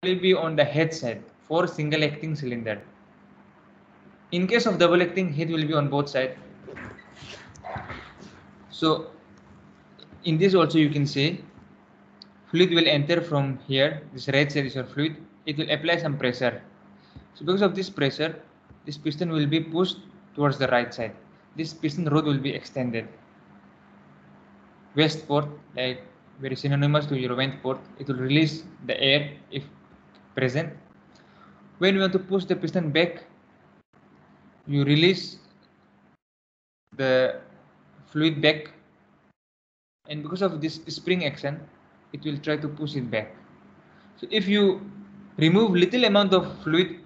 will be on the head side for single acting cylinder. In case of double acting, head will be on both sides. So in this also you can say fluid will enter from here. This right side is your fluid. It will apply some pressure. So because of this pressure, this piston will be pushed towards the right side. This piston rod will be extended. Waste port, like very synonymous to your vent port, it will release the air if present. When you want to push the piston back, you release the fluid back, and because of this spring action, it will try to push it back. So if you remove little amount of fluid,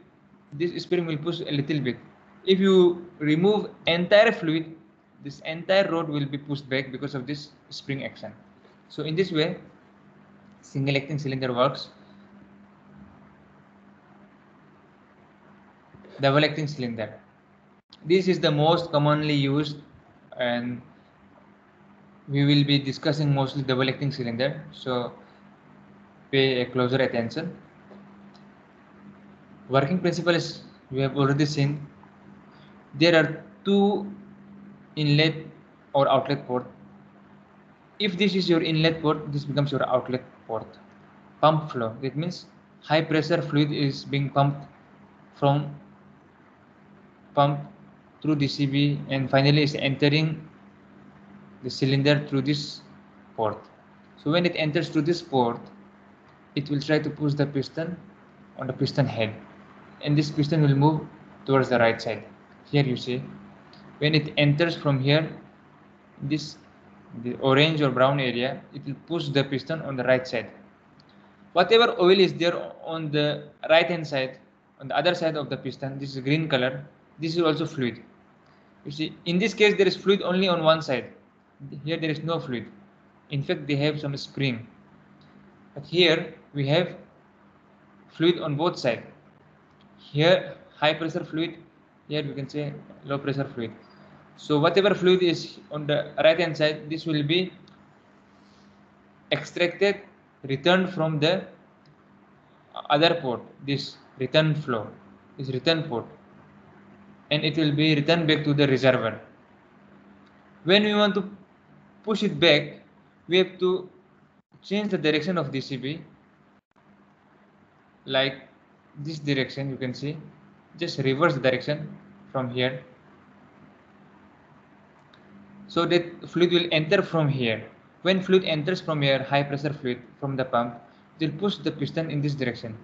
this spring will push a little bit. If you remove entire fluid, this entire rod will be pushed back because of this spring action. So in this way, single acting cylinder works. Double acting cylinder. This is the most commonly used, and we will be discussing mostly double acting cylinder. So pay a closer attention. Working principle is we have already seen. There are two inlet or outlet port. If this is your inlet port, this becomes your outlet port. Pump flow, that means high pressure fluid is being pumped from pump through DCB and finally is entering the cylinder through this port. So when it enters through this port, it will try to push the piston on the piston head, and this piston will move towards the right side. Here you see, when it enters from here, the orange or brown area, it will push the piston on the right side. Whatever oil is there on the right hand side, on the other side of the piston, this is green color, this is also fluid. You see, in this case there is fluid only on one side. Here there is no fluid. In fact, they have some spring. But here we have fluid on both sides. Here high pressure fluid, here we can say low pressure fluid. So whatever fluid is on the right hand side, this will be extracted, returned from the other port, this return flow, this return port, and it will be returned back to the reservoir. When we want to push it back, we have to change the direction of DCB, like this direction. You can see, just reverse the direction from here, so that fluid will enter from here. When fluid enters from here, high pressure fluid from the pump, it will push the piston in this direction,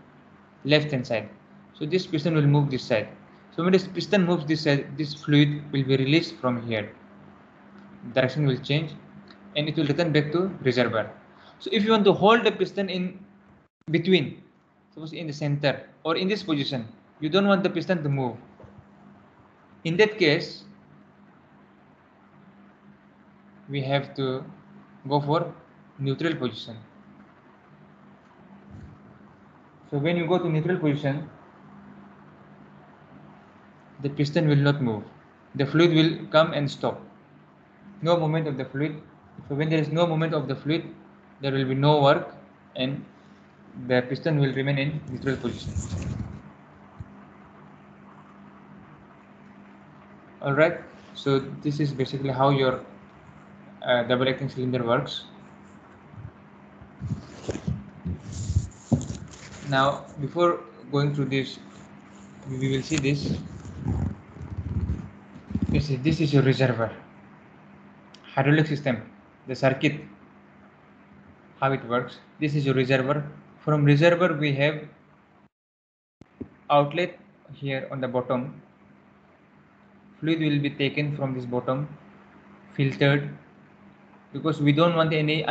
left hand side. So this piston will move this side. So when this piston moves this side, this fluid will be released from here. Direction will change and it will return back to reservoir. So if you want to hold the piston in between, suppose in the center or in this position, you don't want the piston to move. In that case, we have to go for neutral position. So when you go to neutral position, the piston will not move. The fluid will come and stop. No movement of the fluid. So when there is no movement of the fluid, there will be no work and the piston will remain in neutral position. Alright, so this is basically how your double acting cylinder works. Now before going through this, we will see this. This is your reservoir, hydraulic system, the circuit, how it works. This is your reservoir. From reservoir we have outlet here on the bottom. Fluid will be taken from this bottom, filtered, because we don't want any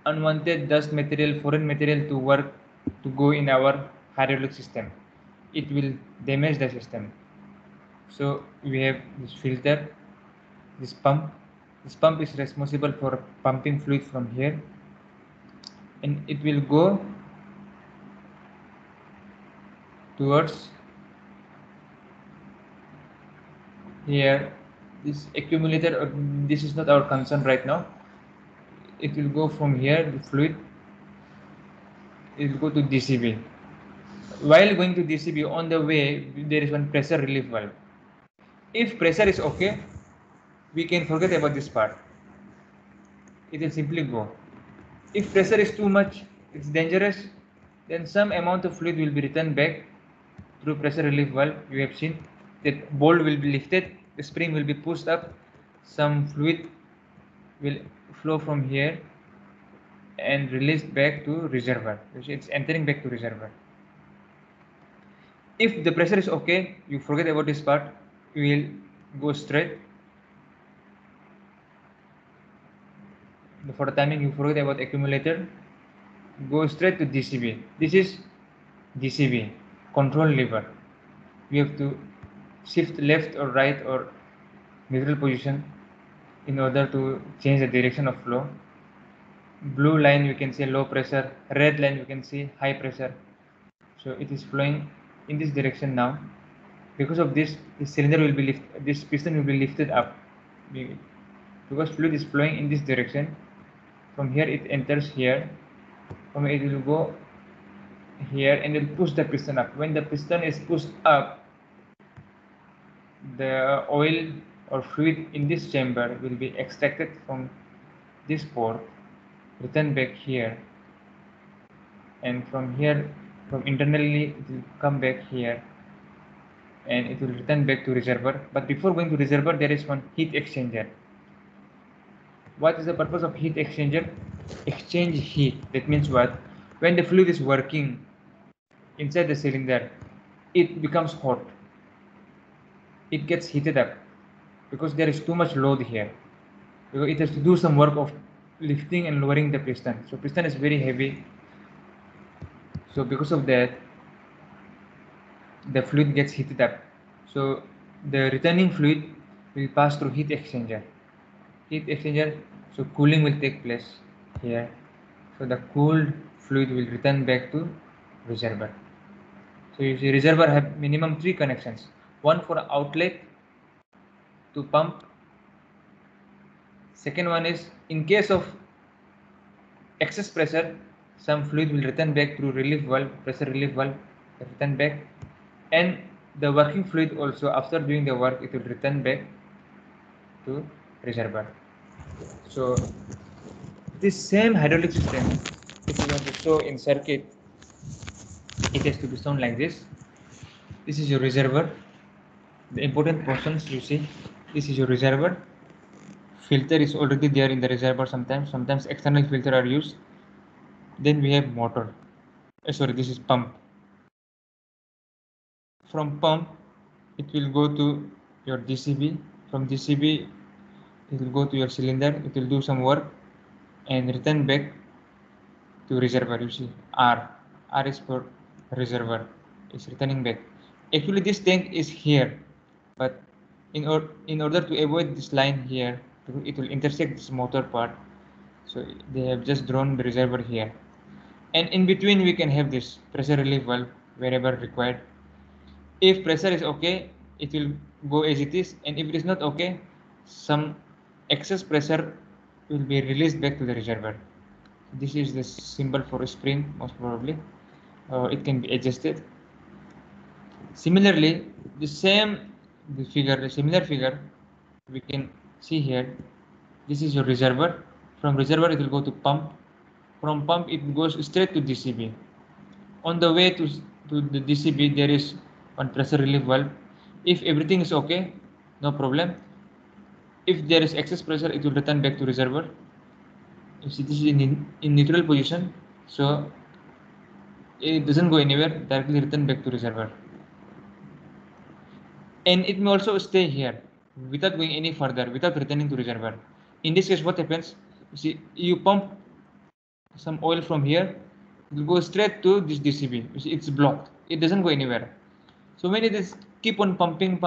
unwanted dust material, foreign material to go in our hydraulic system. It will damage the system. So we have this filter, this pump. This pump is responsible for pumping fluid from here, and it will go towards here. This accumulator, this is not our concern right now. It will go from here, the fluid, it will go to DCB. while going to DCB, on the way there is one pressure relief valve. If pressure is okay, we can forget about this part. It will simply go. If pressure is too much, it's dangerous, then some amount of fluid will be returned back through pressure relief valve. You have seen that bolt will be lifted, the spring will be pushed up, some fluid will flow from here and released back to reservoir. It's entering back to reservoir. If the pressure is okay, you forget about this part, you will go straight. For the timing, you forget about accumulator, go straight to DCB. This is DCB, control lever. We have to shift left or right or neutral position in order to change the direction of flow. Blue line you can see low pressure, red line you can see high pressure. So it is flowing in this direction now. Because of this, this cylinder will be lifted, this piston will be lifted up. Because fluid is flowing in this direction. From here it enters here. From here it will go here and it will push the piston up. When the piston is pushed up, the oil or fluid in this chamber will be extracted from this port, returned back here, and from here, from internally it will come back here and it will return back to reservoir. But before going to reservoir, there is one heat exchanger. What is the purpose of heat exchanger? Exchange heat. That means what? When the fluid is working inside the cylinder, it becomes hot. It gets heated up because there is too much load here. Because it has to do some work of lifting and lowering the piston. So piston is very heavy. So because of that, the fluid gets heated up. So the returning fluid will pass through heat exchanger. Heat exchanger, so cooling will take place here. So the cooled fluid will return back to reservoir. So you see reservoir have minimum 3 connections. One for outlet to pump. Second one is in case of excess pressure, some fluid will return back through relief valve, pressure relief valve, return back, and the working fluid also after doing the work it will return back to reservoir. So this same hydraulic system, if you want to show in circuit, it has to be shown like this. This is your reservoir. The important portions you see, this is your reservoir. Filter is already there in the reservoir sometimes external filter are used. Then we have motor. Sorry, this is pump. From pump, it will go to your DCB. From DCB, it will go to your cylinder. It will do some work and return back to reservoir. You see R is for reservoir. It's returning back. Actually, this tank is here, but in order to avoid this line here, it will intersect this motor part. So they have just drawn the reservoir here, and in between we can have this pressure relief valve wherever required. If pressure is okay, it will go as it is, and if it is not okay, some excess pressure will be released back to the reservoir. This is the symbol for a spring, most probably. It can be adjusted. Similarly, the similar figure, we can see here. This is your reservoir. From reservoir, it will go to pump. From pump, it goes straight to DCB. On the way to the DCB, there is one pressure relief valve. If everything is okay, no problem. If there is excess pressure, it will return back to reservoir. You see, this is in neutral position, so it doesn't go anywhere, directly return back to reservoir. And it may also stay here without going any further, without returning to reservoir. In this case, what happens? You see, you pump some oil from here, it will go straight to this DCB. You see, it's blocked. It doesn't go anywhere. So when it is keep on pumping,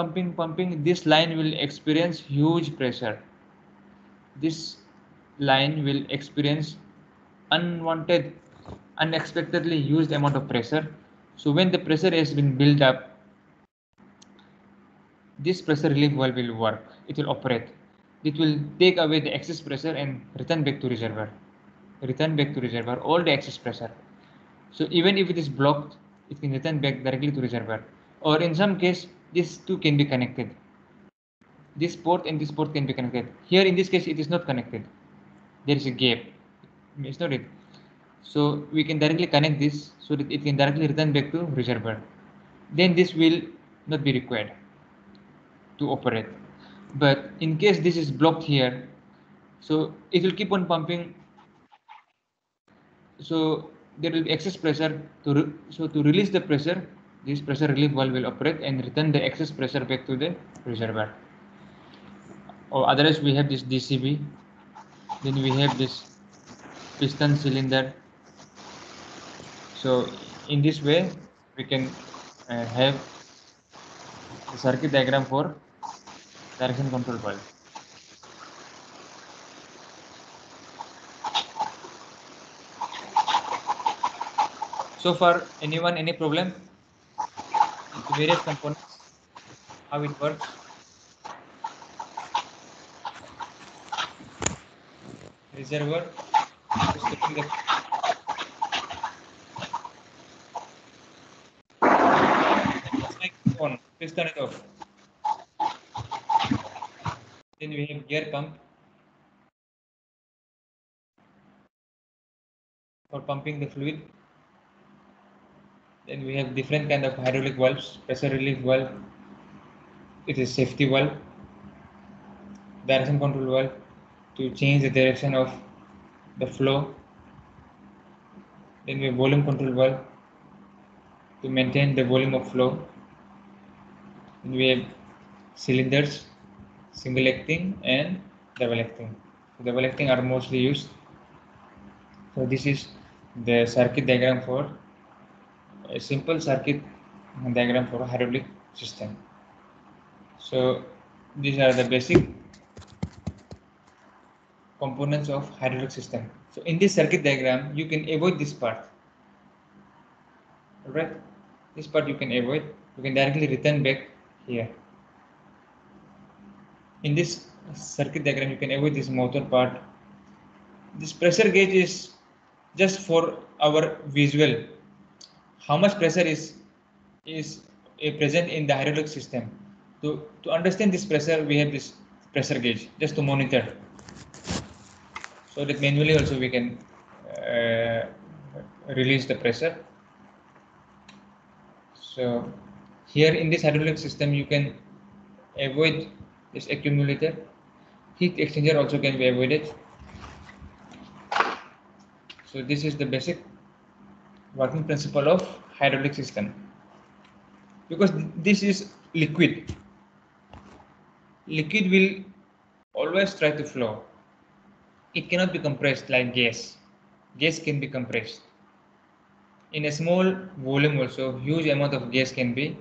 this line will experience huge pressure. This line will experience unwanted, unexpectedly used amount of pressure. So when the pressure has been built up, this pressure relief valve will work. It will operate. It will take away the excess pressure and return back to reservoir. Return back to reservoir all the excess pressure. So even if it is blocked, it can return back directly to reservoir. Or in some case, these two can be connected. This port and this port can be connected. Here in this case, it is not connected. There is a gap. It's not it. So we can directly connect this so that it can directly return back to reservoir. Then this will not be required to operate. But in case this is blocked here, so it will keep on pumping. So there will be excess pressure to release the pressure. This pressure relief valve will operate and return the excess pressure back to the reservoir. Or otherwise we have this DCB. Then we have this piston cylinder. So in this way we can have the circuit diagram for direction control valve. So far, anyone, any problem? The various components, how it works. Reservoir, just taking the like on, please turn it off. Then we have gear pump for pumping the fluid. Then we have different kind of hydraulic valves, pressure relief valve, it is safety valve, direction control valve to change the direction of the flow. Then we have volume control valve to maintain the volume of flow. Then we have cylinders, single acting and double acting. Double acting are mostly used. So this is the circuit diagram for a simple circuit diagram for a hydraulic system. So these are the basic components of hydraulic system. So in this circuit diagram, you can avoid this part. Alright, this part you can avoid. You can directly return back here. In this circuit diagram, you can avoid this motor part. This pressure gauge is just for our visual. How much pressure is present in the hydraulic system. To understand this pressure, we have this pressure gauge just to monitor. So that manually also we can release the pressure. So here in this hydraulic system, you can avoid this accumulator. Heat exchanger also can be avoided. So this is the basic working principle of hydraulic system. Because this is liquid. Liquid will always try to flow. It cannot be compressed like gas. Gas can be compressed. In a small volume also, huge amount of gas can be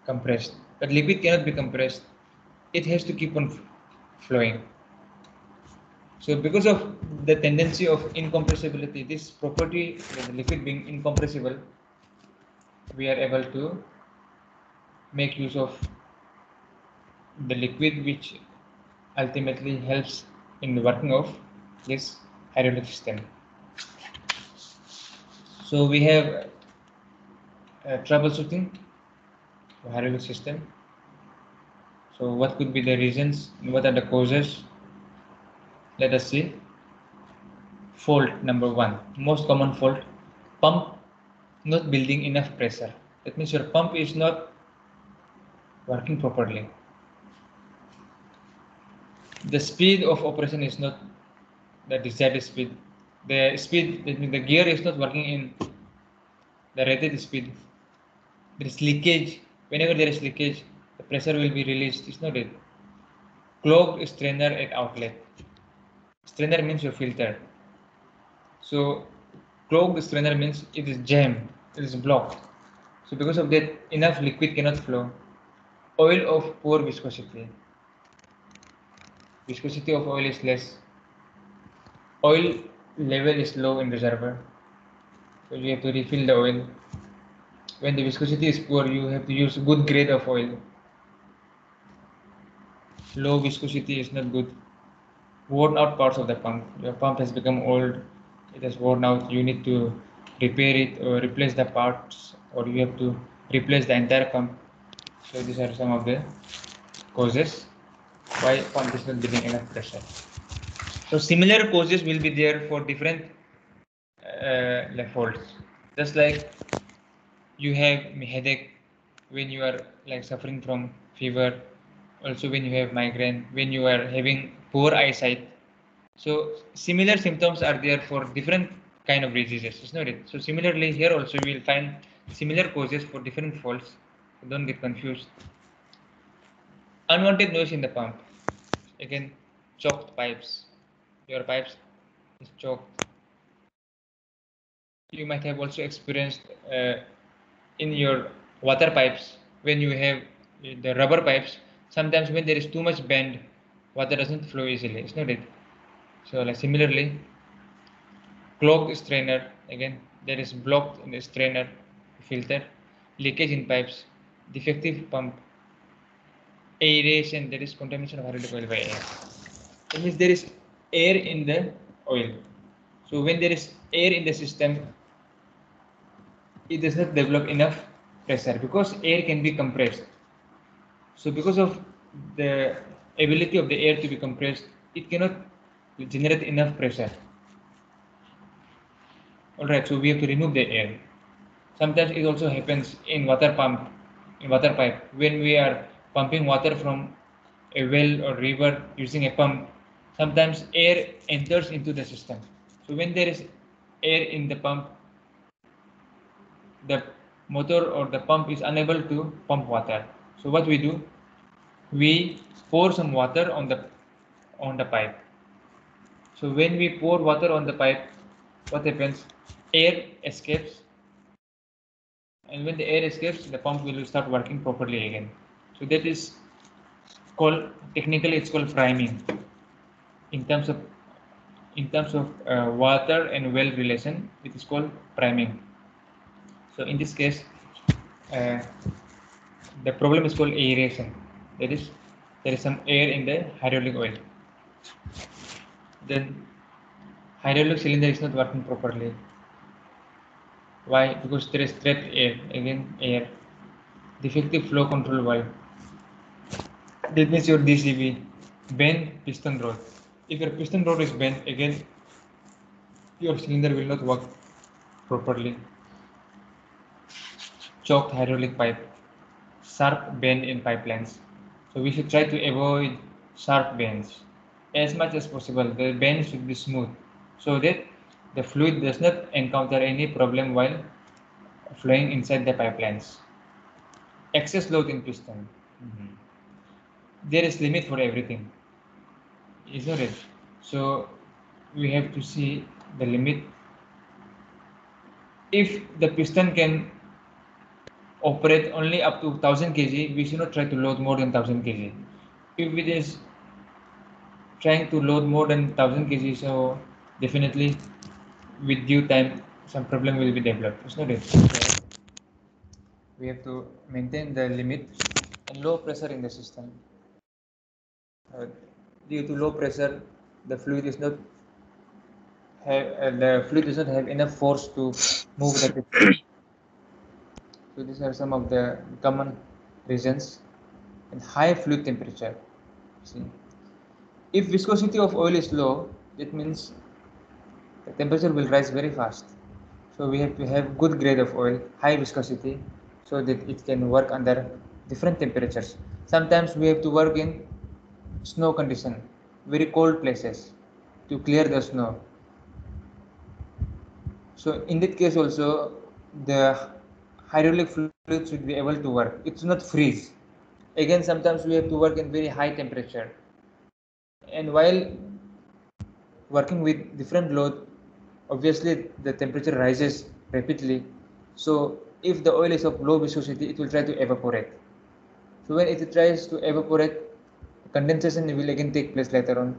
compressed. But liquid cannot be compressed. It has to keep on flowing. So because of the tendency of incompressibility, this property, the liquid being incompressible, we are able to make use of the liquid, which ultimately helps in the working of this hydraulic system. So we have troubleshooting the hydraulic system. So what could be the reasons? What are the causes? Let us see. Fault number 1, most common fault, pump not building enough pressure. That means your pump is not working properly. The speed of operation is not the desired speed. The speed, that means the gear is not working in the rated speed. There is leakage. Whenever there is leakage, the pressure will be released. It's not it. Clogged strainer at outlet. Strainer means your filter. So clogged strainer means it is jammed, it is blocked. So because of that, enough liquid cannot flow. Oil of poor viscosity. Viscosity of oil is less. Oil level is low in reservoir. So you have to refill the oil. When the viscosity is poor, you have to use good grade of oil. Low viscosity is not good. Worn out parts of the pump. Your pump has become old, it has worn out, you need to repair it or replace the parts or you have to replace the entire pump. So these are some of the causes why pump is not getting enough pressure. So similar causes will be there for different faults. Just like you have headache when you are like suffering from fever, also when you have migraine, when you are having poor eyesight. So similar symptoms are there for different kind of diseases, is not it? So similarly here also we will find similar causes for different faults. So don't get confused. Unwanted noise in the pump. Again, choked pipes. Your pipes is choked. You might have also experienced in your water pipes when you have the rubber pipes. Sometimes when there is too much bend, water doesn't flow easily. It's not it. So like similarly, clogged strainer. Again, there is blocked in the strainer filter, leakage in pipes, defective pump, aeration. There is contamination of hydraulic oil by air. It means there is air in the oil. So when there is air in the system, it does not develop enough pressure because air can be compressed. So because of the ability of the air to be compressed, it cannot generate enough pressure. Alright, so we have to remove the air. Sometimes it also happens in water pump, in water pipe, when we are pumping water from a well or river using a pump. Sometimes air enters into the system. So when there is air in the pump, the motor or the pump is unable to pump water. So what we do, we pour some water on the pipe. So when we pour water on the pipe, what happens? Air escapes, and when the air escapes, the pump will start working properly again. So that is called, technically it's called priming. In terms of water and well relation, it is called priming. So in this case, uh, the problem is called aeration. That is, there is some air in the hydraulic oil. Then hydraulic cylinder is not working properly. Why? Because there is trapped air. Again, air. Defective flow control valve. That means your DCV, bent piston rod. If your piston rod is bent, again, your cylinder will not work properly. Choked hydraulic pipe, sharp bend in pipelines. So we should try to avoid sharp bends as much as possible. The bend should be smooth so that the fluid does not encounter any problem while flowing inside the pipelines. Excess load in piston. There is limit for everything, isn't it? So we have to see the limit. If the piston can operate only up to 1000 kg, we should not try to load more than 1000 kg. If it is trying to load more than 1000 kg, so definitely with due time some problem will be developed. It's not it. So we have to maintain the limit and low pressure in the system. Due to low pressure, the fluid is not the fluid does not have enough force to move the piston. So these are some of the common reasons. And high fluid temperature. See, if viscosity of oil is low, that means the temperature will rise very fast. So we have to have good grade of oil, high viscosity, so that it can work under different temperatures. Sometimes we have to work in snow condition, very cold places to clear the snow. So in that case also, the hydraulic fluid should be able to work. It should not freeze. Again, sometimes we have to work in very high temperature. And while working with different load, obviously the temperature rises rapidly. So if the oil is of low viscosity, it will try to evaporate. So when it tries to evaporate, condensation will again take place later on.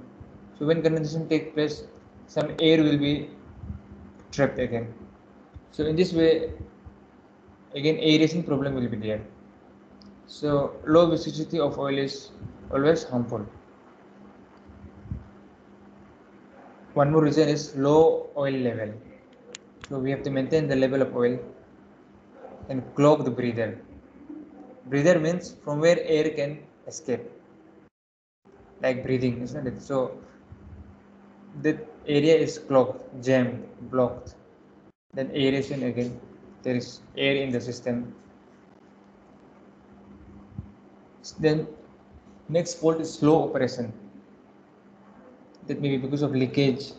So when condensation takes place, some air will be trapped again. So in this way, again aeration problem will be there. So low viscosity of oil is always harmful. One more reason is low oil level. So we have to maintain the level of oil and clogged breather. Breather means from where air can escape, like breathing, isn't it? So the area is clogged, jammed, blocked. Then aeration again, there is air in the system. Then next fault is slow operation. That may be because of leakage,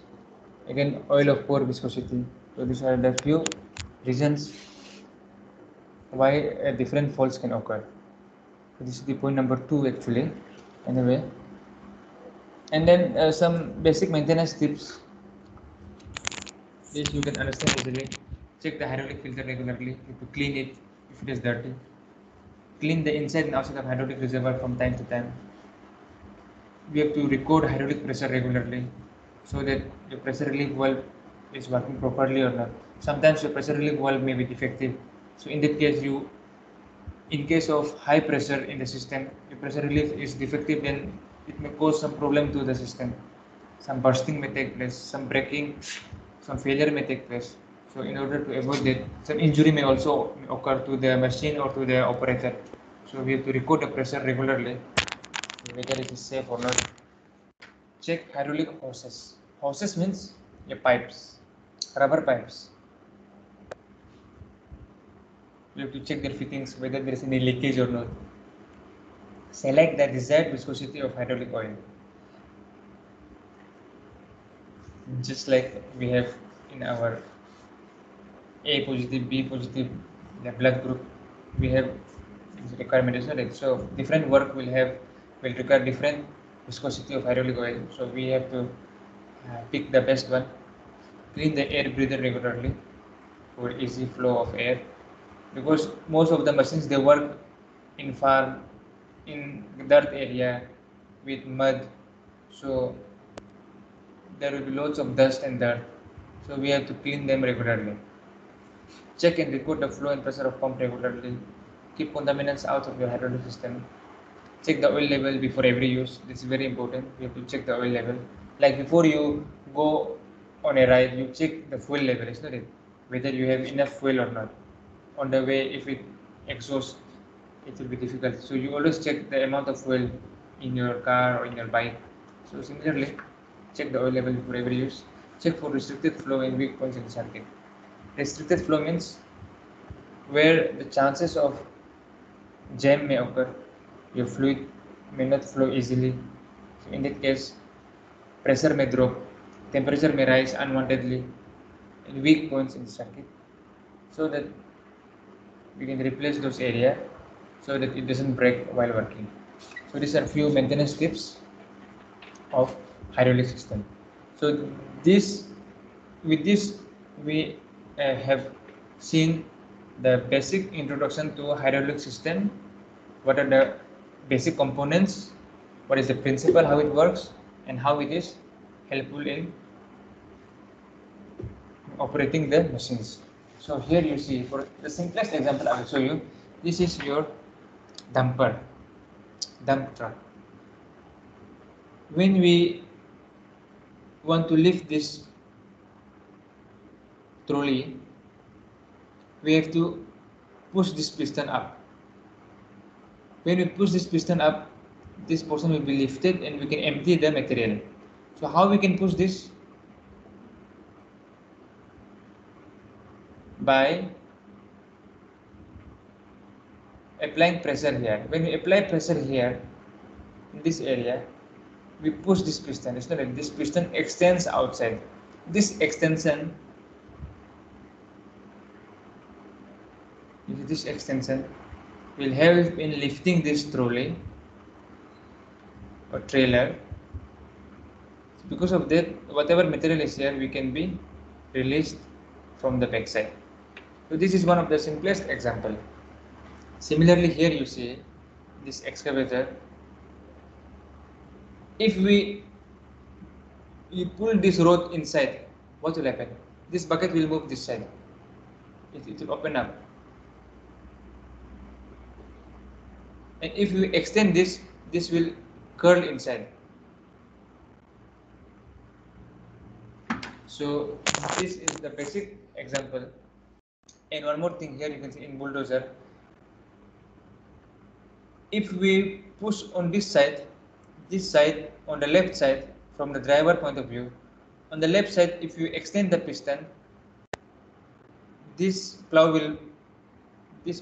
again oil of poor viscosity. So these are the few reasons why different faults can occur. So this is the point number 2 actually. Anyway, and then some basic maintenance tips. This you can understand easily. Check the hydraulic filter regularly. You have to clean it if it is dirty. Clean the inside and outside of hydraulic reservoir from time to time. We have to record hydraulic pressure regularly so that the pressure relief valve is working properly or not. Sometimes the pressure relief valve may be defective. So in that case, in case of high pressure in the system, the pressure relief is defective, then it may cause some problem to the system. Some bursting may take place, some breaking, some failure may take place. So in order to avoid that, some injury may also occur to the machine or to the operator. So we have to record the pressure regularly, whether it is safe or not. Check hydraulic hoses. Hoses means pipes, rubber pipes. You have to check their fittings, whether there is any leakage or not. Select the desired viscosity of hydraulic oil. Just like we have in our A positive, B positive, the blood group, we have requirement, isn't it? So different work will require different viscosity of hydraulic oil. So we have to pick the best one. Clean the air breather regularly for easy flow of air, because most of the machines they work in farm, in dirt area with mud, so there will be lots of dust and dirt. So we have to clean them regularly. Check and record the flow and pressure of pump regularly. Keep contaminants out of your hydraulic system. Check the oil level before every use. This is very important. You have to check the oil level. Like before you go on a ride, you check the fuel level, isn't it? Whether you have enough fuel or not. On the way, if it exhausts, it will be difficult. So you always check the amount of fuel in your car or in your bike. So similarly, check the oil level before every use. Check for restricted flow and weak points in the circuit. Restricted flow means where the chances of jam may occur, your fluid may not flow easily. So in that case, pressure may drop, temperature may rise unwantedly, and weak points in the circuit, so that we can replace those areas so that it doesn't break while working. So these are few maintenance tips of hydraulic system. So with this we have seen the basic introduction to hydraulic system. What are the basic components? What is the principle? How it works, and how it is helpful in operating the machines. So here you see, for the simplest example I will show you. This is your dump truck. When we want to lift this trolley, we have to push this piston up. When we push this piston up, this portion will be lifted and we can empty the material. So how we can push this? By applying pressure here. When we apply pressure here in this area, we push this piston. It's not like this piston extends outside. This extension will help in lifting this trolley or trailer. Because of that, whatever material is here, we can be released from the backside. So this is one of the simplest example. Similarly, here you see this excavator. If we pull this rod inside, what will happen? This bucket will move this side. It will open up. And if we extend this, this will curl inside. So this is the basic example And one more thing here, you can see in bulldozer, if we push on this side on the left side from the driver point of view, on the left side, if you extend the piston, this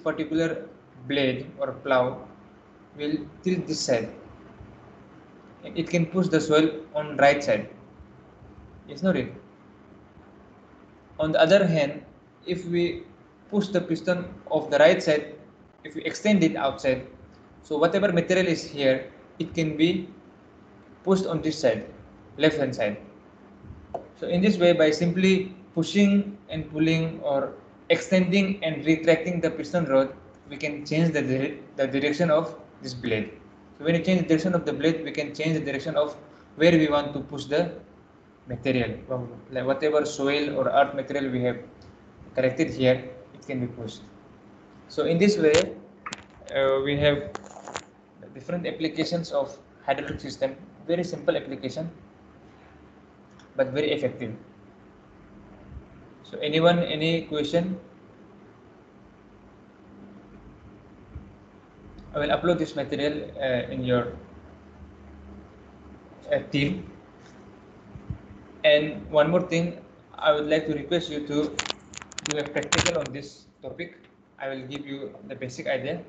particular blade or plow will tilt this side, and it can push the soil on right side. Yes, not it. On the other hand, if we push the piston of the right side, if we extend it outside, so whatever material is here, it can be pushed on this side, left hand side. So in this way, by simply pushing and pulling or extending and retracting the piston rod, we can change the direction of this blade. So when you change the direction of the blade, we can change the direction of where we want to push the material. Like whatever soil or earth material we have collected here, it can be pushed. So in this way, we have different applications of hydraulic system. Very simple application, but very effective. So anyone, any question? I will upload this material in your team. And one more thing, I would like to request you to do a practical on this topic. I will give you the basic idea.